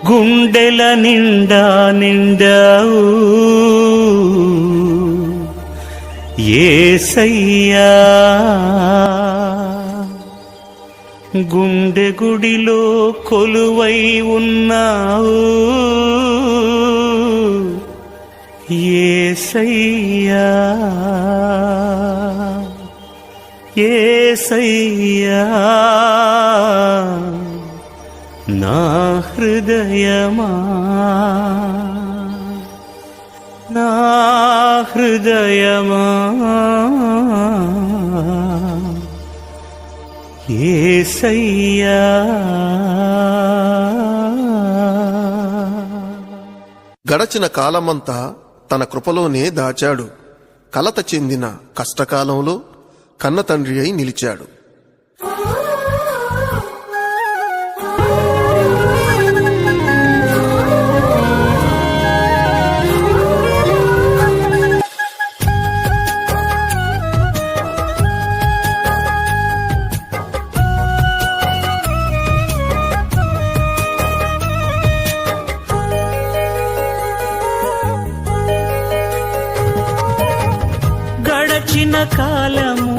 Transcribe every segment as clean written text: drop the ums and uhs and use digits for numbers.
గుండెల నిండా నిండావు యేసయ్యా. గుండె గుడిలో కొలువై ఉన్నావు యేసయ్యా. యేసయ్యా నా హృదయమా, నా హృదయమా యేసయ్యా. గడచిన కాలమంతా తన కృపలోనే దాచాడు. కలత చెందిన కష్టకాలంలో కన్న తండ్రి అయి నిలిచాడు. గడచిన కాలము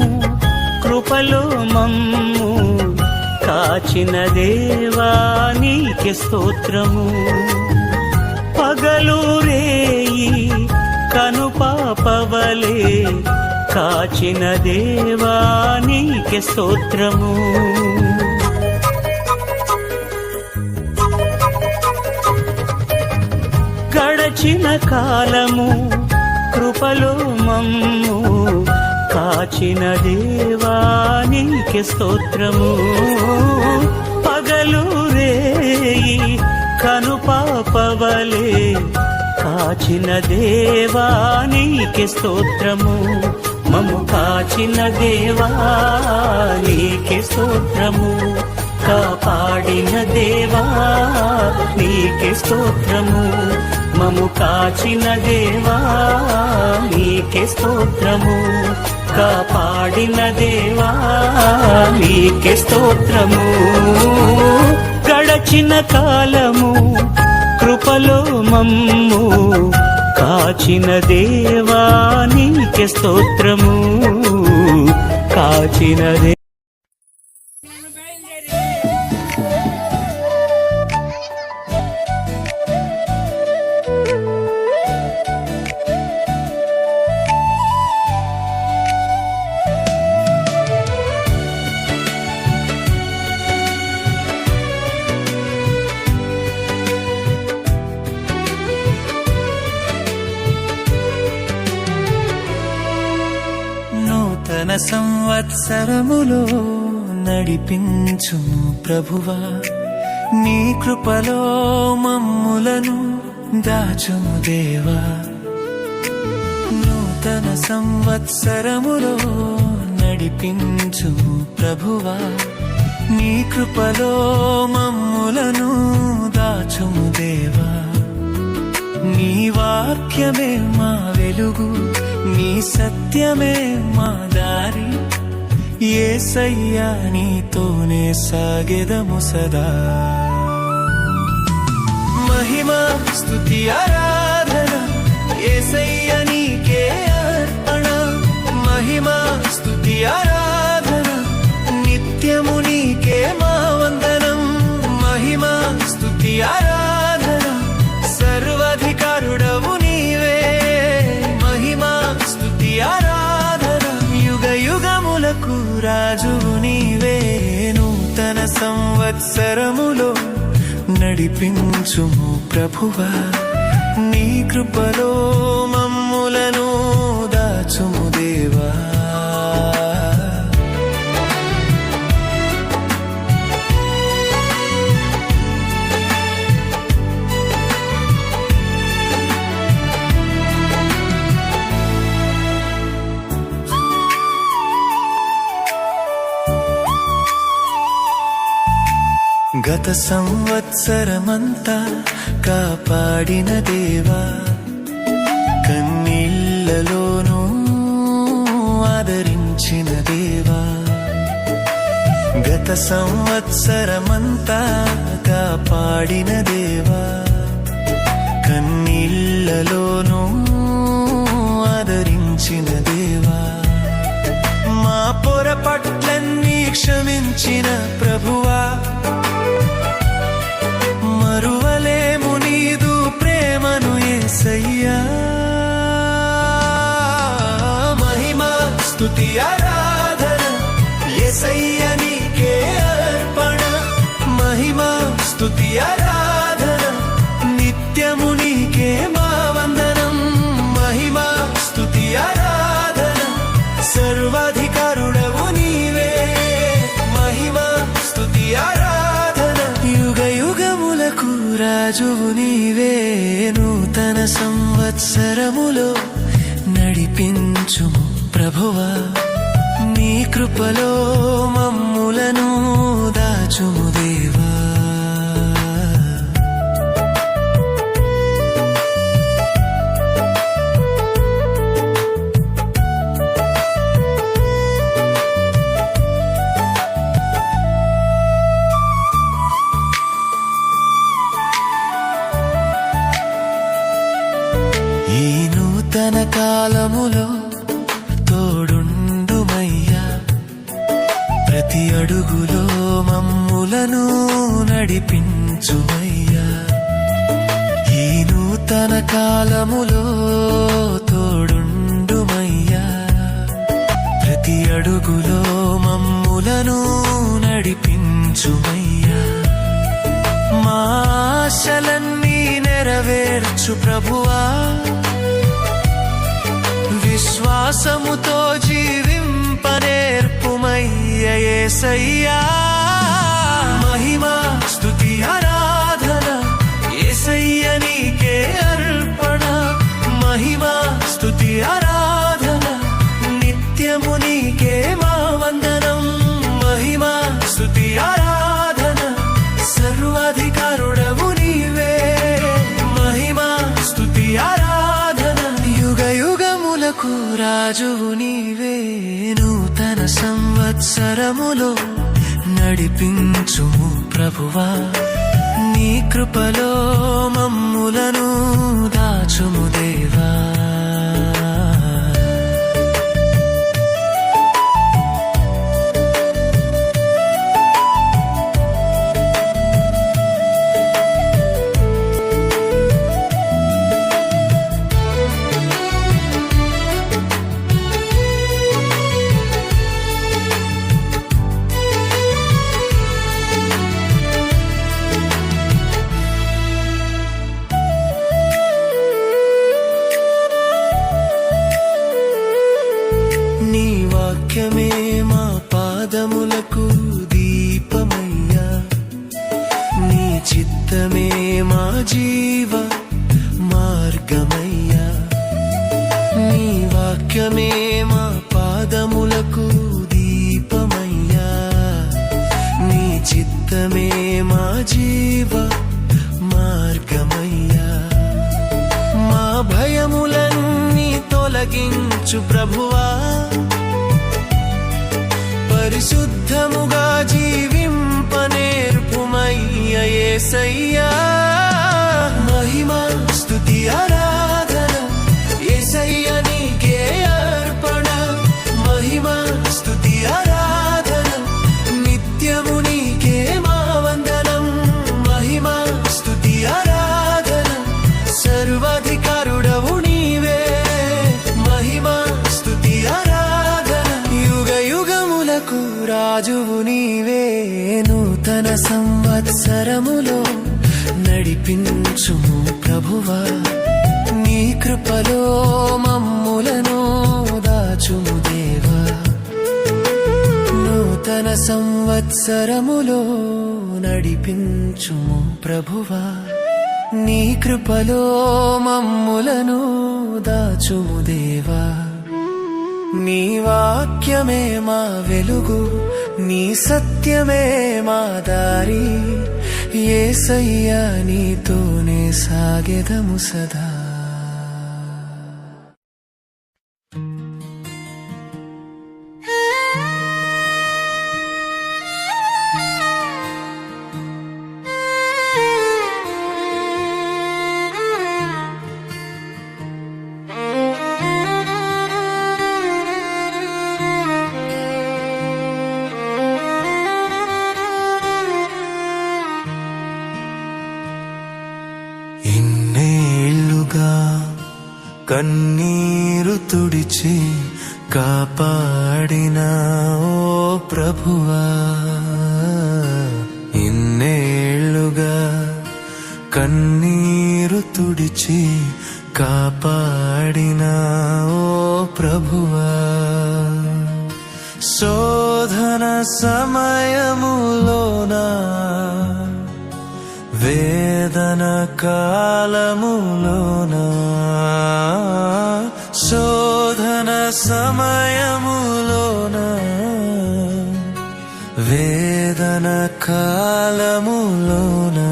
కృపలో మమ్ము కాచిన దేవా నీకే స్తోత్రము. పగలు రేయి కనుపాపవలే కాచిన దేవా నీకే స్తోత్రము. గడచిన కాలము కృపలో మమ్ము కాచిన దేవా నీకే స్తోత్రము. పగలు రేయి కనుపాపవలే కాచిన దేవా నీకే స్తోత్రము. మమ్ము కాచిన దేవా నీకే స్తోత్రము. కాపాడిన దేవా నీకే స్తోత్రము. మము కాచిన దేవా నీకే స్తోత్రము. కాపాడిన దేవా నీకే స్తోత్రము. గడచిన కాలము కృపలో మమ్ము కాచిన దేవా నీకే స్తోత్రము. కాచిన దేవా నూతన సంవత్సరములో నడిపించు ప్రభువా, నీ కృపలో మమ్ములను దాచుము దేవా. నూతన సంవత్సరములో నడిపించు ప్రభువా, నీ కృపలో మమ్ములను దాచుము దేవా. నీ వాక్యమే మా వెలుగు, నీ సత్యమే మా దారి. యేసయ్యా నీతోనే సాగెదము సదా. మహిమ స్తుతి ఆరాధన యేసయ్యా నీకే అర్పణ. మహిమ స్తుతి ఆరాధన నిత్యము నీకే మా వందనం. మహిమ స్తుతి ఆరాధన సర్వాధికారుడవు నీవే. మహిమ స్తుతి ఆరాధన యుగ యుగములకు రాజువు నీవే. నూతన సంవత్సరములో నడిపించుము ప్రభువా, నీ కృపలో మమ్ములను దాచుము దేవా. గత సంవత్సరమంతా కాపాడిన దేవా, కన్నీళ్లలోనూ ఆదరించిన దేవా. గత సంవత్సరమంతా కాపాడిన దేవా, కన్నీళ్లలోనూ ఆదరించిన దేవా, మా పొరపట్లన్నీ క్షమించిన ప్రభువా, మరువలేము నీదు ప్రేమను యేసయ్యా. మహిమా స్తుతి ఆరాధన యేసయ్య నీకే అర్పణ, మహిమా స్తుతి ఆరాధన నిత్యము నీకే మా వందనం. మహిమా స్తుతి ఆరాధన సర్వాధికారుడవు నీవే, మహిమా స్తుతి ఆరాధన యుగ యుగములకు రాజువు నీవే. నూతన సంవత్సరములో నడిపించుము ప్రభువా, నీ కృపలో మమ్ములను దాచుము దేవా. ఈ నూతన కాలములో తోడుండుమయ్యా, ప్రతి అడుగులో మమ్ములను నడిపించుమయ్యా. ఈ నూతన కాలములో తోడుండుమయ్యా, ప్రతి అడుగులో మమ్ములను నడిపించుమయ్యా. మా ఆశలన్నీ నెరవేర్చు ప్రభువా, విశ్వాసముతో జీవింపనేర్పుమయ్య యేసయ్యా. మహిమా స్తుతి ఆరాధన యేసయ్య నీకే అర్పణ, మహిమా స్తుతి ఆరాధన నిత్యము నీకే మా వందనం. మహిమా స్తుతి ఆరాధన సర్వాధికారుడవు నీవే, మహిమా స్తుతి ఆరాధన యుగ యుగములకు రాజువు నీవే. నూతన సంవత్సరములో నడిపించుము ప్రభువా, నీ కృపలో మమ్ములను దాచుము దేవా. నీ వాక్యమే మా పాదములకు దీపమయ్యా, నీ చిత్తమే మా జీవ మార్గమయ్యా. నీ వాక్యమే మా పాదములకు దీపమయ్యా, నీ చిత్తమే మా జీవ మార్గమయ్యా. మా భయములన్నీ తొలగించు ప్రభువా, పరిశుద్ధముగా జీవింపనేర్పుమయ్య యేసయ్యా. మహిమా స్తుతి ఆరాధన యేసయ్య నీకే అర్పణ, మహిమా స్తుతి ఆరాధన నిత్యము నీకే మా వందనం. మహిమా స్తుతి ఆరాధన సర్వాధికారుడవు నీవే, మహిమా స్తుతి ఆరాధన యుగ యుగములకు రాజువు నీవే. నూతన సంవత్సరములో నడిపించుము ప్రభువా, నీ కృపలో మమ్ములను దాచుము దేవా. నూతన సంవత్సరములో నడిపించుము ప్రభువా, నీ కృపలో మమ్ములను దాచుము దేవా. నీ వాక్యమే మా వెలుగు, నీ సత్యమే మా దారి, యేసయ్యా నీతోనే సాగెదము సదా. కన్నీరు తుడిచి కాపాడిన ఓ ప్రభువా, ఇన్నేళ్లుగా కన్నీరు తుడిచి కాపాడిన ఓ ప్రభువా, శోధన సమయములోనా వేదన కాలములోనా, శోధన సమయములోనా వేదన కాలములోనా,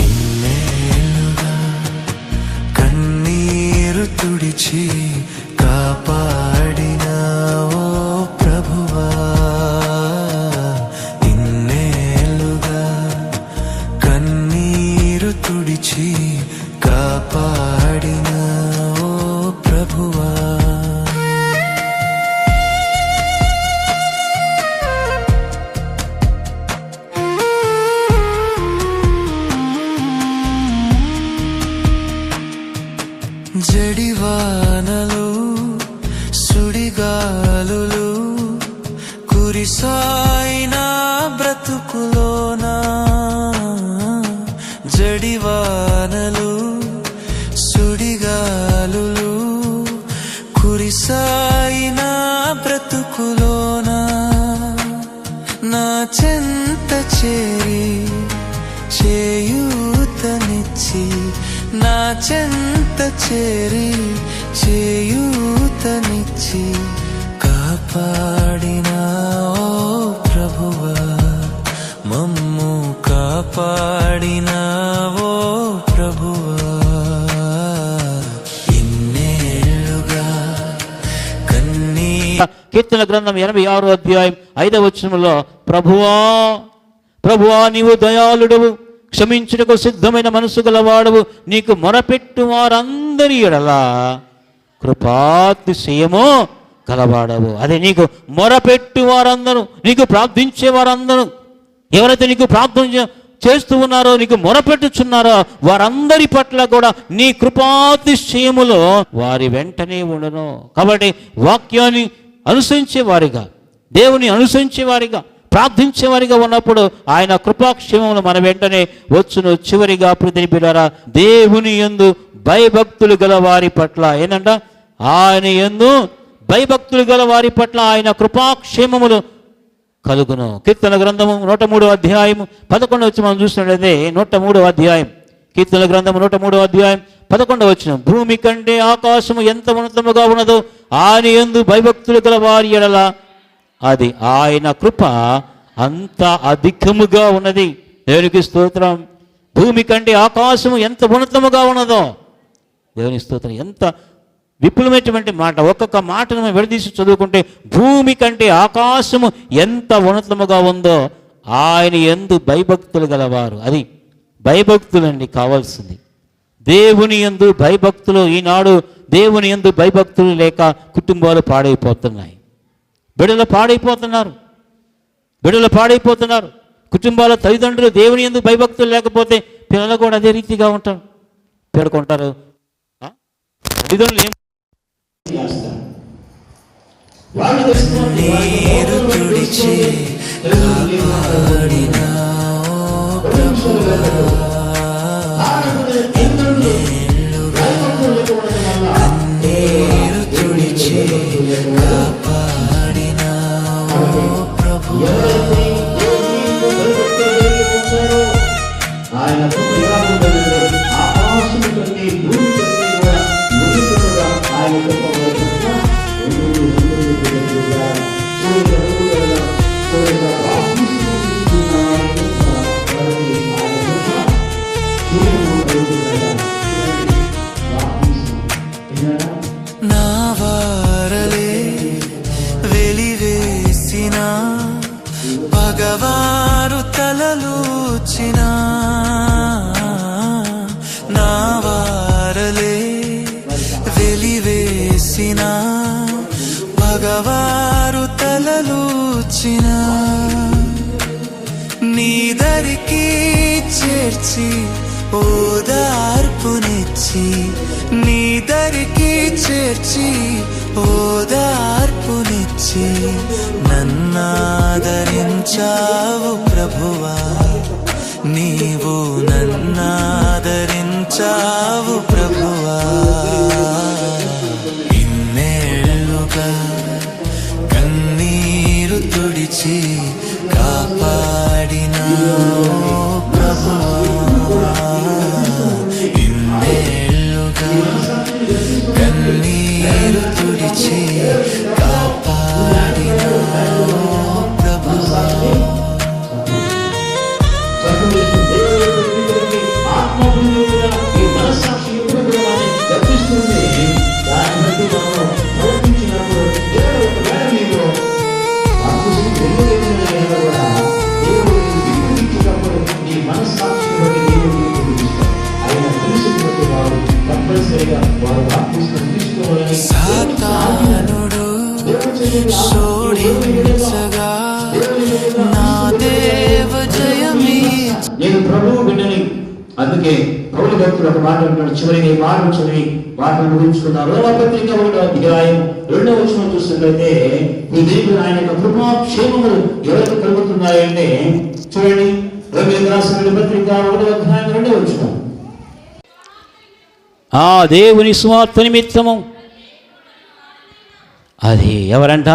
ఇన్నేళ్లుగా కన్నీరు తుడిచి కాపాడిన ఓ ప్రభువా, ఇన్నేళ్లుగా కన్నీరు తుడిచి కాపాడిన ఓ ప్రభువా. జడివానలు సుడిగాలులు కురిసాయినా బ్రతుకులోనా, జడివానలు సుడిగాలులు కురిసాయినా బ్రతుకులోనా, నా చెంత చేరి చేయూతనిచ్చి, నా చెంత చేరి చేయూతనిచ్చి కాపాడిన ఓ ప్రభువా, మమ్ము కాపాడిన ఓ ప్రభువా, ఇన్నేళ్లుగా కన్నీ. కీర్తన గ్రంథం 86వ అధ్యాయం 5వ వచనంలో, ప్రభువా ప్రభువా నీవు దయాళుడవు, క్షమించుటకు సిద్ధమైన మనసు గలవాడవు, నీకు మొరపెట్టు వారందరి ఎడల కృపాతిశయము గలవాడవు. అదే నీకు మొరపెట్టు వారందరూ, నీకు ప్రార్థించే వారందరూ, ఎవరైతే నీకు ప్రార్థన చేస్తూ ఉన్నారో, నీకు మొరపెట్టుచున్నారో వారందరి పట్ల కూడా నీ కృపాతిశయములో వారి వెంటనే ఉండను. కాబట్టి వాక్యాన్ని అనుసరించే వారిగా, దేవుని అనుసరించే వారిగా, ప్రార్థించే వారిగా ఉన్నప్పుడు ఆయన కృపాక్షేమములు మన వెంటనే వచ్చును. చివరిగా ప్రియమైన బిడ్డలారా, దేవుని యందు భయభక్తులు గల వారి పట్ల ఏంటంట, ఆయన యందు భయభక్తులు గల వారి పట్ల ఆయన కృపాక్షేమములు కలుగును. కీర్తన గ్రంథము 103వ అధ్యాయం 11వ వచనం మనం చూసినట్లయితే, 103వ అధ్యాయం కీర్తన గ్రంథము 103వ అధ్యాయం 11వ వచనం, భూమి కంటే ఆకాశము ఎంత ఉన్నతముగా ఉన్నదో ఆయన యందు భయభక్తులు గల వారి ఎడల అది ఆయన కృప అంత అధికముగా ఉన్నది. దేవునికి స్తోత్రం. భూమి కంటే ఆకాశము ఎంత ఉన్నతముగా ఉన్నదో, దేవునికి స్తోత్రం. ఎంత విపులమైనటువంటి మాట. ఒక్కొక్క మాటను మనం విడదీసి చదువుకుంటే, భూమి కంటే ఆకాశము ఎంత ఉన్నతముగా ఉందో ఆయన యందు భయభక్తులు గలవారు. అది భయభక్తులండి కావాల్సింది. దేవుని యందు భయభక్తులు. ఈనాడు దేవుని యందు భయభక్తులు లేక కుటుంబాలు పాడైపోతున్నాయి, బిడ్డలు పాడైపోతున్నారు. కుటుంబాల తల్లిదండ్రులు దేవుని యందు భయభక్తులు లేకపోతే పిల్లలు కూడా అదే రీతిగా ఉంటారు, పేర్కొంటారు. తల్లిదండ్రులు ఏం నీరు తుడిచి కాపాడిన ఓ ప్రభువా, ఇన్నేళ్లుగా కన్నీరు తుడిచి కాపాడిన ఓ ప్రభువా, ఆయన ఆకాశము కంటే భూమి కంటే కూడా ముందుగా ఆయన నా వారలే వెలివేసిన పగవారు తలలూచిన, నా వారలే వెలివేసిన పగవారు తలలూచిన, నీ దరికి చేర్చి ఓదార్పునిచ్చి నీ దరికి చేర్చి ఓదార్పునిచ్చి నన్నాదరించావు ప్రభువా, నీవు నన్నాదరించావు ప్రభువా. ఇన్నేళ్ళుగా కన్నీరు తుడిచి కాపాడినావు ప్రభువా, ఇన్నేళ్ళుగా కన్నీరు తుడిచి కాపాడినావు ప్రభువా. ఆత్మపూర్వకంగా ఈ మనస్సాక్షి ఉపద్రవాన్ని తప్పిస్తుంది. దాన్ని బట్టి మనం ప్రవర్తించినప్పుడు దేవుడు ఒకవేళ నీలో బాప్తిసం పొందలేదైనా కూడా దేవుడు నీకు ఇచ్చినప్పుడు నీ మనస్సాక్షిని బట్టి దేవుడు నీకు ఇస్తాడు. ఆయన తెలుసుకున్నట్టు వారు తప్పనిసరిగా వారు బాప్తిసం తీసుకోవాలని సాతానుడు శోధించగా నా దేవ జయమే. నేను ప్రభువు బిడ్డని. అందుకే పౌలు భక్తుడు ఒక మాట అంటున్నాడు. చివరికి ఈ మాట చదివి వాటిని ముగించుకున్నారు. రోమపత్రిక 1వ అధ్యాయం 2వ వచనం చూసినట్లయితే ఈ దేవుడు ఆయన యొక్క కృపాక్షేమములు ఎవరికి కలుగుతున్నాయంటే చూడండి, రోమీయులకు రాసిన పత్రిక 1వ అధ్యాయం 2వ వచనం. ఆ దేవుని సువార్త నిమిత్తము అది ఎవరంట?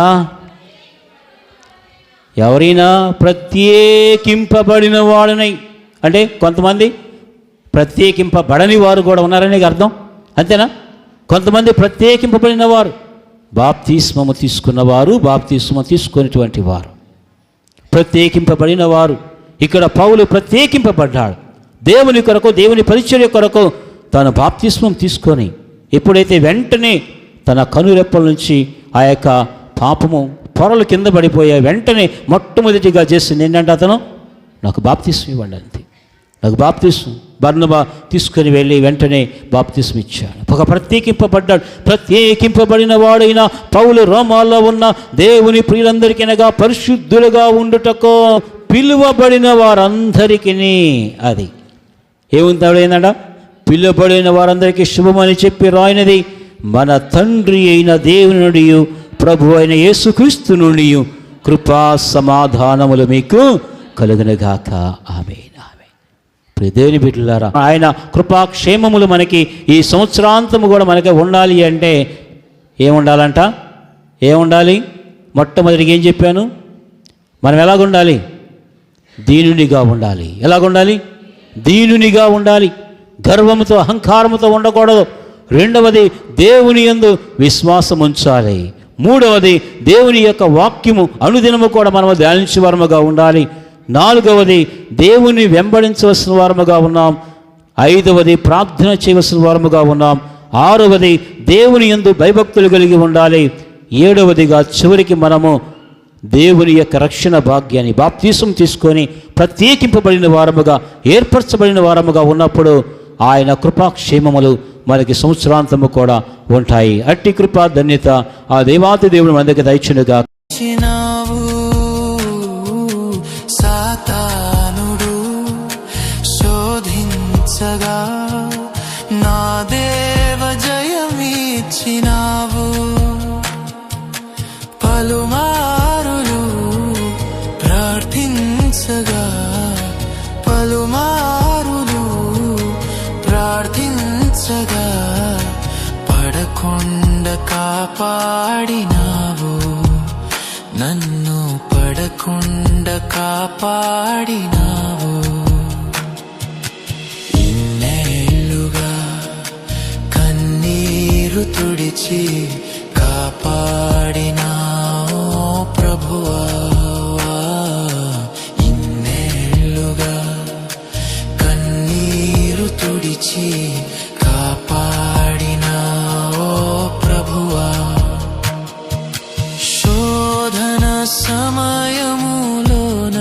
ఎవరైనా ప్రత్యేకింపబడిన వాడునై, అంటే కొంతమంది ప్రత్యేకింపబడని వారు కూడా ఉన్నారనే అర్థం, అంతేనా? కొంతమంది ప్రత్యేకింపబడిన వారు, బాప్తిస్మము తీసుకున్నవారు, బాప్తిస్మము తీసుకునేటువంటి వారు, ప్రత్యేకింపబడిన వారు. ఇక్కడ పౌలు ప్రత్యేకింపబడ్డాడు దేవుని కొరకు, దేవుని పరిచర్య కొరకు తాను బాప్తిస్మం తీసుకొని ఎప్పుడైతే వెంటనే తన కనురెప్పల నుంచి ఆ యొక్క పాపము పొరలు కింద పడిపోయే వెంటనే మొట్టమొదటిగా చేసింది ఏంటంటే అతను నాకు బాప్తిస్మం ఇవ్వండి అంతే. నాకు బాప్తిస్మం బర్నబా తీసుకొని వెళ్ళి వెంటనే బాప్తిస్మం ఇచ్చాడు. ఒక ప్రత్యేకింపబడ్డాడు. ప్రత్యేకింపబడిన వాడైన పౌలు రోమాల్లో ఉన్న దేవుని ప్రియులందరికీనగా పరిశుద్ధులుగా ఉండుటకు పిలువబడిన వారందరికీ, అది ఏముంటాడు ఏంటంట, పిలువబడిన వారందరికీ శుభమని చెప్పి రాయినది మన తండ్రి అయిన దేవుని నుండి ప్రభు అయిన యేసుక్రీస్తు నుండి కృపా సమాధానములు మీకు కలుగునుగాక. ఆమేన్. దేవుని బిడ్డలారా, ఆయన కృపాక్షేమములు మనకి ఈ సంవత్సరాంతము కూడా మనకి ఉండాలి అంటే ఏముండాలంట? ఏముండాలి? మొట్టమొదటిగా ఏం చెప్పాను? మనం ఎలాగుండాలి? దీనునిగా ఉండాలి. ఎలాగుండాలి? దీనునిగా ఉండాలి. గర్వముతో అహంకారముతో ఉండకూడదు. రెండవది దేవుని యందు విశ్వాసం ఉంచాలి. మూడవది దేవుని యొక్క వాక్యము అనుదినము కూడా మనము ధ్యానించే వారముగా ఉండాలి. నాలుగవది దేవుని వెంబడించవలసిన వారముగా ఉన్నాం. ఐదవది ప్రార్థన చేయవలసిన వారముగా ఉన్నాం. ఆరవది దేవుని యందు భయభక్తులు కలిగి ఉండాలి. ఏడవదిగా చివరికి మనము దేవుని యొక్క రక్షణ భాగ్యాన్ని బాప్తిసం తీసుకొని ప్రత్యేకింపబడిన వారముగా, ఏర్పరచబడిన వారముగా ఉన్నప్పుడు ఆయన కృపాక్షేమములు మనకి సంవత్సరాంతము కూడా ఉంటాయి. అట్టి కృపా ధన్యత ఆ దేవాతి దేవుడు మనకి దయచునుగా. సాతానుడు శోధించగా నా దేవ జయమిచ్చినావు. పలుమారులు ప్రార్థించగా, పలుమారులు ప్రార్థించగా పడకుండా కాపాడినావు. నన్ను పడకుండా కాపాడినావు. ఇన్నేళ్ళుగా కన్నీరు తుడిచి కాపాడినావు ప్రభువా. ఇన్నేళ్ళుగా కన్నీరు తుడిచి కాపాడినావు ప్రభువా. శోధన సమయములోన,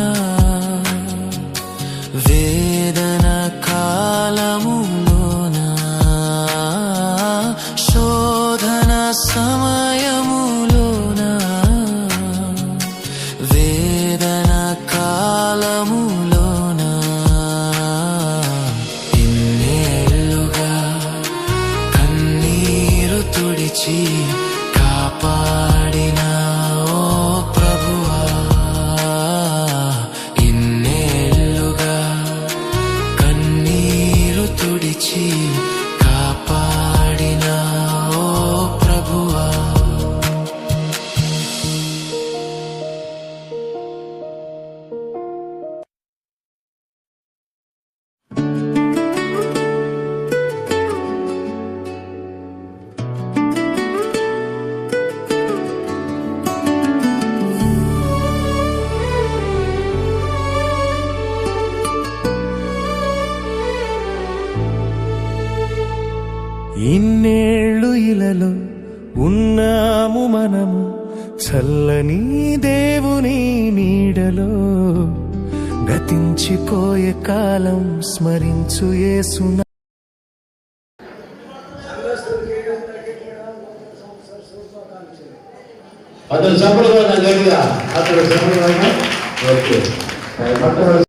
వేదన కాలములోన, శోధన సమయములోన, వేదన కాలములోన, ఇన్నేళ్ళు ఇలలో ఉన్నాము మనము చల్లని దేవుని నీడలో గతించిపోయే కాలం స్మరించు యేసున అతను సంప్రదాయం గట్టిగా అతను సంప్రదాయం ఓకే